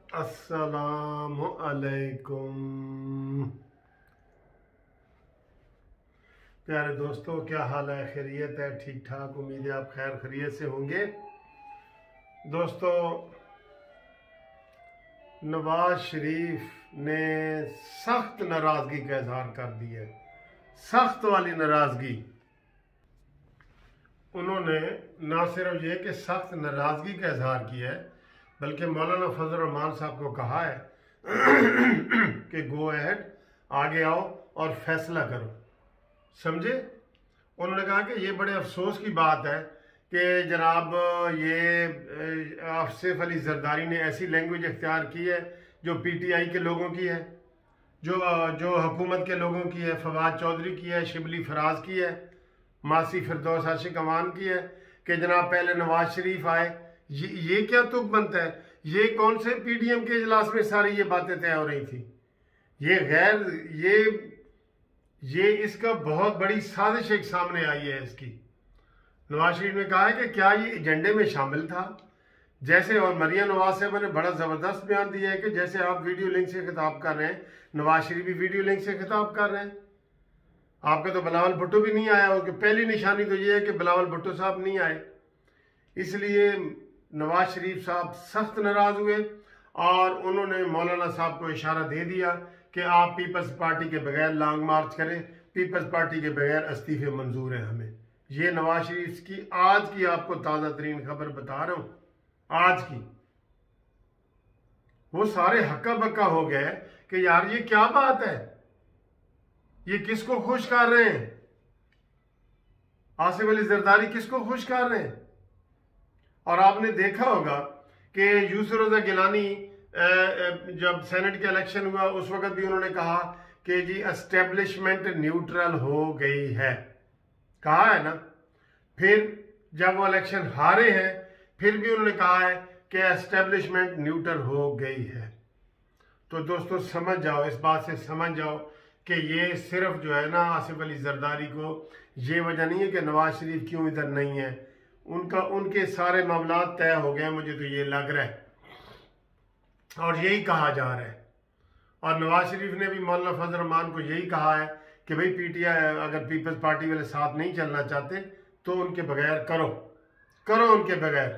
अस्सलामु अलैकुम। प्यारे दोस्तों, क्या हाल है? खैरियत है? ठीक ठाक? उम्मीद है आप खैर खैरियत से होंगे। दोस्तों, नवाज शरीफ ने सख्त नाराज़गी का इजहार कर दिया है, सख्त वाली नाराज़गी। उन्होंने ना सिर्फ ये कि सख्त नाराज़गी का इजहार किया है, बल्कि मौलाना फजल रहमान साहब को कहा है कि गो अहेड, आगे आओ और फैसला करो। समझे? उन्होंने कहा कि ये बड़े अफसोस की बात है कि जनाब ये आसिफ अली जरदारी ने ऐसी लैंग्वेज इख्तियार की है जो पीटीआई के लोगों की है, जो हुकूमत के लोगों की है, फवाद चौधरी की है, शिबली फराज की है, मासी फिरदौस आशिक अमान की है, कि जनाब पहले नवाज शरीफ आए। ये क्या तुक बनता है? ये कौन से पीडीएम के इजलास में सारी ये बातें तय हो रही थी? ये इसका बहुत बड़ी साजिश एक सामने आई है इसकी। नवाज शरीफ ने कहा है कि क्या ये एजेंडे में शामिल था? जैसे, और मरियम नवाज साहब ने बड़ा ज़बरदस्त बयान दिया है कि जैसे आप वीडियो लिंक से खिताब कर रहे हैं, नवाज शरीफ भी वीडियो लिंक से खिताब कर रहे हैं। आपका तो बिलावल भुट्टो भी नहीं आया, उसकी पहली निशानी तो ये है कि बिलावल भुट्टो साहब नहीं आए। इसलिए नवाज शरीफ साहब सख्त नाराज हुए और उन्होंने मौलाना साहब को इशारा दे दिया कि आप पीपल्स पार्टी के बगैर लॉन्ग मार्च करें, पीपल्स पार्टी के बगैर इस्तीफे मंजूर हैं हमें। ये नवाज शरीफ की आज की आपको ताज़ा तरीन खबर बता रहा हूँ, आज की। वो सारे हक्का बक्का हो गए कि यार ये क्या बात है, ये किसको खुश कर रहे हैं? आसिफ अली जरदारी किसको खुश कर रहे हैं? और आपने देखा होगा कि यूसुफ रज़ा गिलानी जब सेनेट का इलेक्शन हुआ उस वक्त भी उन्होंने कहा कि जी एस्टेब्लिशमेंट न्यूट्रल हो गई है, कहा है ना। फिर जब वो इलेक्शन हारे हैं फिर भी उन्होंने कहा है कि एस्टेब्लिशमेंट न्यूट्रल हो गई है। तो दोस्तों समझ जाओ, इस बात से समझ जाओ कि ये सिर्फ जो है ना आसिफ अली जरदारी को ये वजह नहीं है कि नवाज शरीफ क्यों इधर नहीं है, उनके सारे मामला तय हो गए, मुझे तो ये लग रहा है और यही कहा जा रहा है। और नवाज शरीफ ने भी मौलाना फजल रहमान को यही कहा है कि भाई पीटीआई अगर पीपल्स पार्टी वाले साथ नहीं चलना चाहते तो उनके बगैर करो उनके बगैर।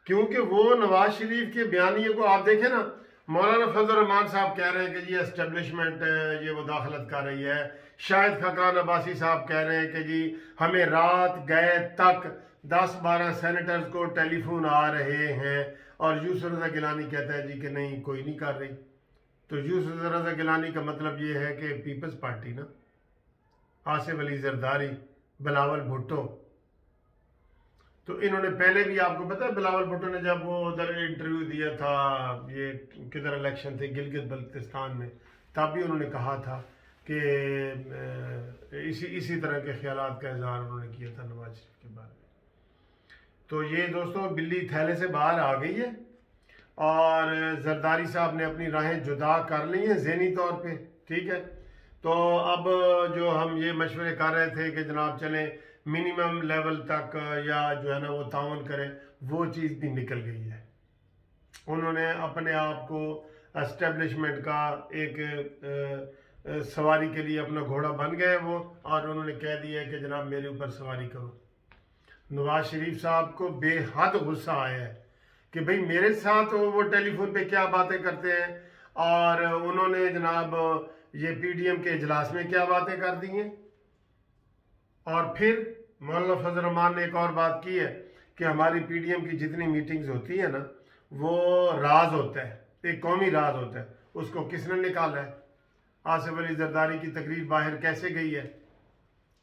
क्योंकि वो नवाज शरीफ के बयानिए को आप देखें ना, मौलाना फजल रहमान साहब कह रहे हैं कि जी एस्टेब्लिशमेंट ये मुदाखलत कर रही है, शाहिद खकान अब्बासी साहब कह रहे हैं कि जी हमें रात गए तक 10-12 सेनेटर्स को टेलीफोन आ रहे हैं, और यूसुफ रज़ा गिलानी कहता है जी कि नहीं कोई नहीं कर रही। तो यूसुफ रज़ा गिलानी का मतलब ये है कि पीपल्स पार्टी ना, आसिफ अली जरदारी, बिलावल भुट्टो। तो इन्होंने पहले भी, आपको पता है बिलावल भुट्टो ने जब वो उधर इंटरव्यू दिया था, ये किधर इलेक्शन थे गिलगित बल्तिस्तान में, तब भी उन्होंने कहा था कि इसी तरह के ख्यालात का इजहार उन्होंने किया था नवाज शरीफ के बारे में। तो ये दोस्तों बिल्ली थैले से बाहर आ गई है और जरदारी साहब ने अपनी राहें जुदा कर ली हैं ज़हनी तौर पे, ठीक है। तो अब जो हम ये मशवरे कर रहे थे कि जनाब चलें मिनिमम लेवल तक या जो है ना वो तावन करें, वो चीज़ भी निकल गई है। उन्होंने अपने आप को एस्टेब्लिशमेंट का एक सवारी के लिए अपना घोड़ा बन गए वो, और उन्होंने कह दिया है कि जनाब मेरे ऊपर सवारी करो। नवाज शरीफ साहब को बेहद गुस्सा आया है कि भाई मेरे साथ वो टेलीफोन पे क्या बातें करते हैं, और उन्होंने जनाब ये पीडीएम के इजलास में क्या बातें कर दी हैं। और फिर मौलाना फजल रहमान ने एक और बात की है कि हमारी पीडीएम की जितनी मीटिंग्स होती है ना वो राज होता है, एक कौमी राज होता है, उसको किसने निकाला है? आसिफ अली जरदारी की तकरीर बाहर कैसे गई है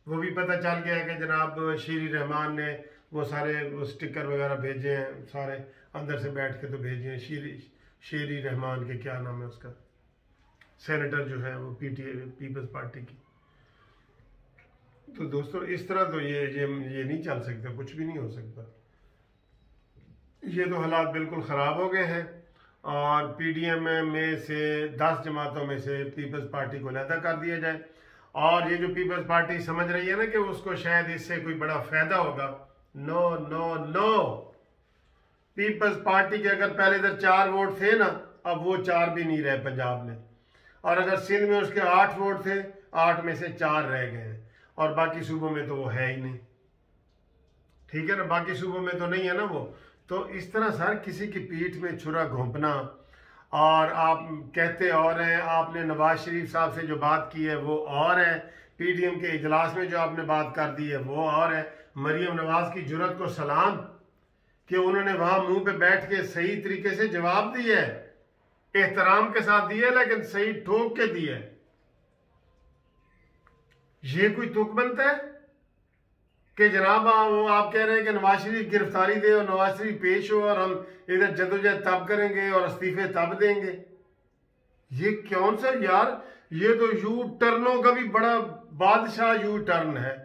वो भी पता चल गया है कि जनाब शेरी रहमान ने वो सारे वो स्टिकर वगैरह भेजे हैं, सारे अंदर से बैठ के तो भेजे हैं। शेरी रहमान के क्या नाम है उसका, सेनेटर जो है वो पीपल्स पार्टी की। तो दोस्तों इस तरह तो ये नहीं चल सकता, कुछ भी नहीं हो सकता। ये तो हालात बिल्कुल ख़राब हो गए हैं और पीडीएम में से 10 जमातों में से पीपल्स पार्टी को अलहदा कर दिया जाए। और ये जो पीपल्स पार्टी समझ रही है ना कि उसको शायद इससे कोई बड़ा फ़ायदा होगा, no no no. People's party के अगर पहले इधर 4 वोट थे ना, अब वो 4 भी नहीं रहे पंजाब में। और अगर सिंध में उसके 8 वोट थे, 8 में से 4 रह गए हैं, और बाकी सूबों में तो वो है ही नहीं। ठीक है ना, बाकी सूबों में तो नहीं है ना वो। तो इस तरह सर किसी की पीठ में छुरा घोंपना, और आप कहते और हैं, आपने नवाज शरीफ साहब से जो बात की है वो और है, पीडीएम के इजलास में जो आपने बात कर दी है वो और है। मरियम नवाज की जुर्रत को सलाम कि उन्होंने वहां मुंह पे बैठ के सही तरीके से जवाब दिया है, एहतराम के साथ दिए, लेकिन सही ठोक के दिए। ये कोई तुक बनता है कि जनाब वो आप कह रहे हैं कि नवाज शरीफ गिरफ्तारी दे और नवाज शरीफ पेश हो और हम इधर जदोजहद तब करेंगे और इस्तीफे तब देंगे। ये कौन सा यार, ये तो यू टर्नों का भी बड़ा बादशाह यू टर्न है।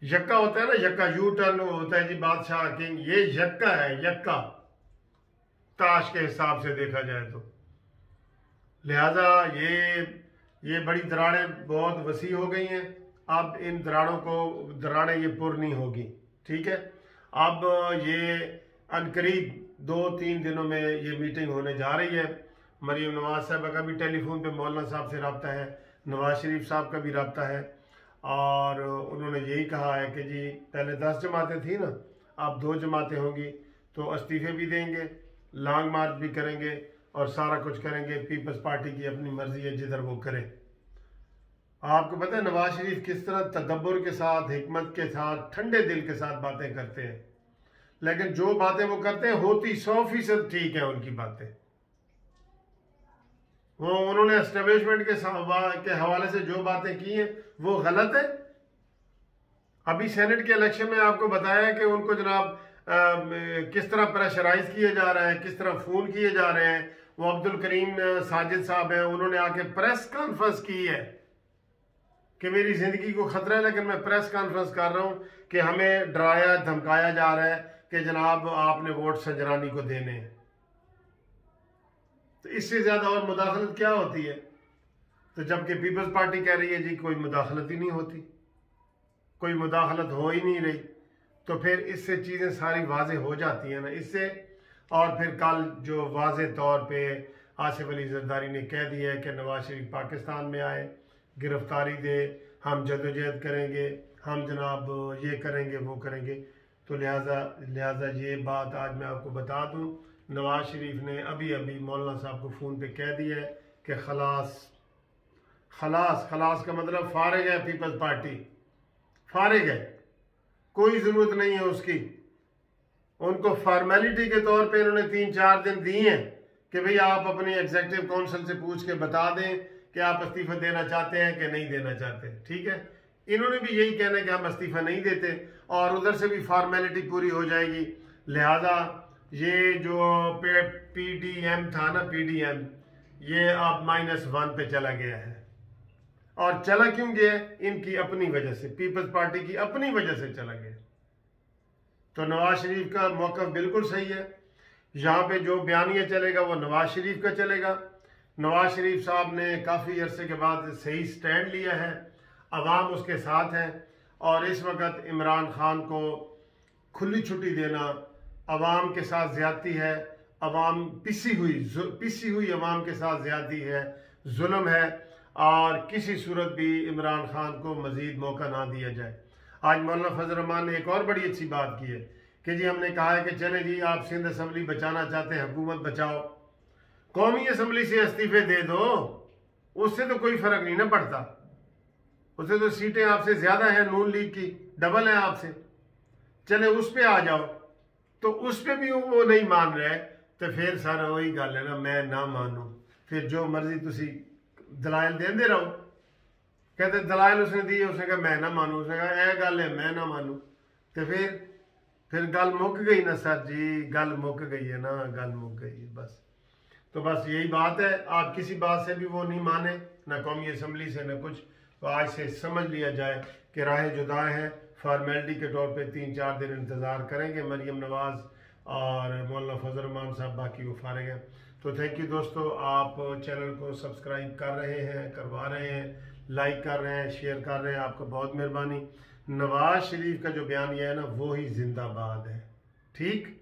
यक्का होता है ना, यक्का यू टर्न होता है जी, बादशाह किंग, ये यक्का है, यक्का ताश के हिसाब से देखा जाए तो। लिहाजा ये बड़ी दरारें बहुत वसी हो गई हैं। अब इन दरारें ये पुर नहीं होगी। ठीक है, अब ये अनकरीब 2-3 दिनों में ये मीटिंग होने जा रही है। मरियम नवाज साहब का भी टेलीफोन पे मौलाना साहब से रब्ता है, नवाज शरीफ साहब का भी रब्ता है, और उन्होंने यही कहा है कि जी पहले 10 जमातें थी ना, अब 2 जमातें होंगी, तो इस्तीफे भी देंगे, लॉन्ग मार्च भी करेंगे और सारा कुछ करेंगे। पीपल्स पार्टी की अपनी मर्जी है, जिधर वो करे। आपको पता है नवाज शरीफ किस तरह तदब्बुर के साथ, हिकमत के साथ, ठंडे दिल के साथ बातें करते हैं, लेकिन जो बातें वो करते हैं होती 100% ठीक है उनकी बातें। वो उन्होंने एस्टेब्लिशमेंट के हवाले से जो बातें की हैं वो गलत है। अभी सेनेट के इलेक्शन में आपको बताया कि उनको जनाब किस तरह प्रेशराइज किया जा रहा है, किस तरह फोन किए जा रहे हैं। वो अब्दुल करीम साजिद साहब हैं, उन्होंने आके प्रेस कॉन्फ्रेंस की है कि मेरी जिंदगी को खतरा है, लेकिन मैं प्रेस कॉन्फ्रेंस कर रहा हूं कि हमें डराया धमकाया जा रहा है कि जनाब आपने वोट संजरानी को देने हैं। तो इससे ज्यादा और मुदाखलत क्या होती है? तो जबकि पीपल्स पार्टी कह रही है जी कोई मुदाखलत ही नहीं होती, कोई मुदाखलत हो ही नहीं रही, तो फिर इससे चीज़ें सारी वाज़ेह हो जाती हैं ना इससे। और फिर कल जो वाज़ेह तौर पे आसिफ अली जरदारी ने कह दिया है कि नवाज शरीफ पाकिस्तान में आए, गिरफ्तारी दे, हम जदोजहद करेंगे, हम जनाब ये करेंगे वो करेंगे। तो लिहाजा ये बात आज मैं आपको बता दूं, नवाज शरीफ ने अभी मौलाना साहब को फ़ोन पे कह दिया है कि खलास का मतलब फारिग है, पीपल्स पार्टी फारिग है, कोई ज़रूरत नहीं है उसकी। उनको फॉर्मेलिटी के तौर पे इन्होंने 3-4 दिन दिए हैं कि भाई आप अपनी एग्जीक्यूटिव काउंसिल से पूछ के बता दें कि आप इस्तीफा देना चाहते हैं कि नहीं देना चाहते। ठीक है, इन्होंने भी यही कहना है कि हम इस्तीफा नहीं देते, और उधर से भी फॉर्मेलिटी पूरी हो जाएगी। लिहाजा ये जो पीडीएम था ना, पीडीएम, ये अब -1 पे चला गया है। और चला क्यों गया? इनकी अपनी वजह से, पीपल्स पार्टी की अपनी वजह से चला गया। तो नवाज शरीफ का मौक़िफ़ बिल्कुल सही है। यहाँ पे जो बयानिया चलेगा वो नवाज शरीफ का चलेगा। नवाज शरीफ साहब ने काफ़ी अरसे के बाद सही स्टैंड लिया है, अवाम उसके साथ है, और इस वक्त इमरान खान को खुली छुट्टी देना अवाम के साथ ज़्यादती है। अवाम पिसी हुई अवाम के साथ ज़्यादती है, जुल्म है, और किसी सूरत भी इमरान खान को मज़ीद मौका ना दिया जाए। आज मौलाना फजल रहमान ने एक और बड़ी अच्छी बात की है कि जी हमने कहा है कि चले जी आप सिंध असम्बली बचाना चाहते हैं, हुकूमत बचाओ, कौमी असम्बली से इस्तीफे दे दो, उससे तो कोई फ़र्क नहीं ना पड़ता। उससे तो सीटें आपसे ज़्यादा हैं, नून लीग की डबल है आपसे, चले उस पर आ जाओ। तो उस पर भी वो नहीं मान रहे, तो फिर सारा वही गल है ना, मैं ना मानूँ, फिर जो मर्जी तुसी दलाइल देंदे रहो। कहते दलाइल उसने दिए, उसने कहा मैं ना मानूँ, उसने कहा यह गल है मैं ना मानूँ, तो फिर गल मुक गई ना सर जी, गल मुक गई है ना, गल मुक गई है बस। तो बस यही बात है, आप किसी बात से भी वो नहीं माने, ना कौमी असम्बली से ना कुछ। तो आज से समझ लिया जाए कि राहें जुदा हैं, फॉर्मेलिटी के तौर पे 3-4 दिन इंतज़ार करेंगे मरियम नवाज़ और मौलाना फजल रहमान साहब, बाकी वो फारिग हैं। तो थैंक यू दोस्तों, आप चैनल को सब्सक्राइब कर रहे हैं, करवा रहे हैं, लाइक कर रहे हैं, शेयर कर रहे हैं, आपको बहुत मेहरबानी। नवाज शरीफ का जो बयान यह है ना, वो ही जिंदाबाद है। ठीक।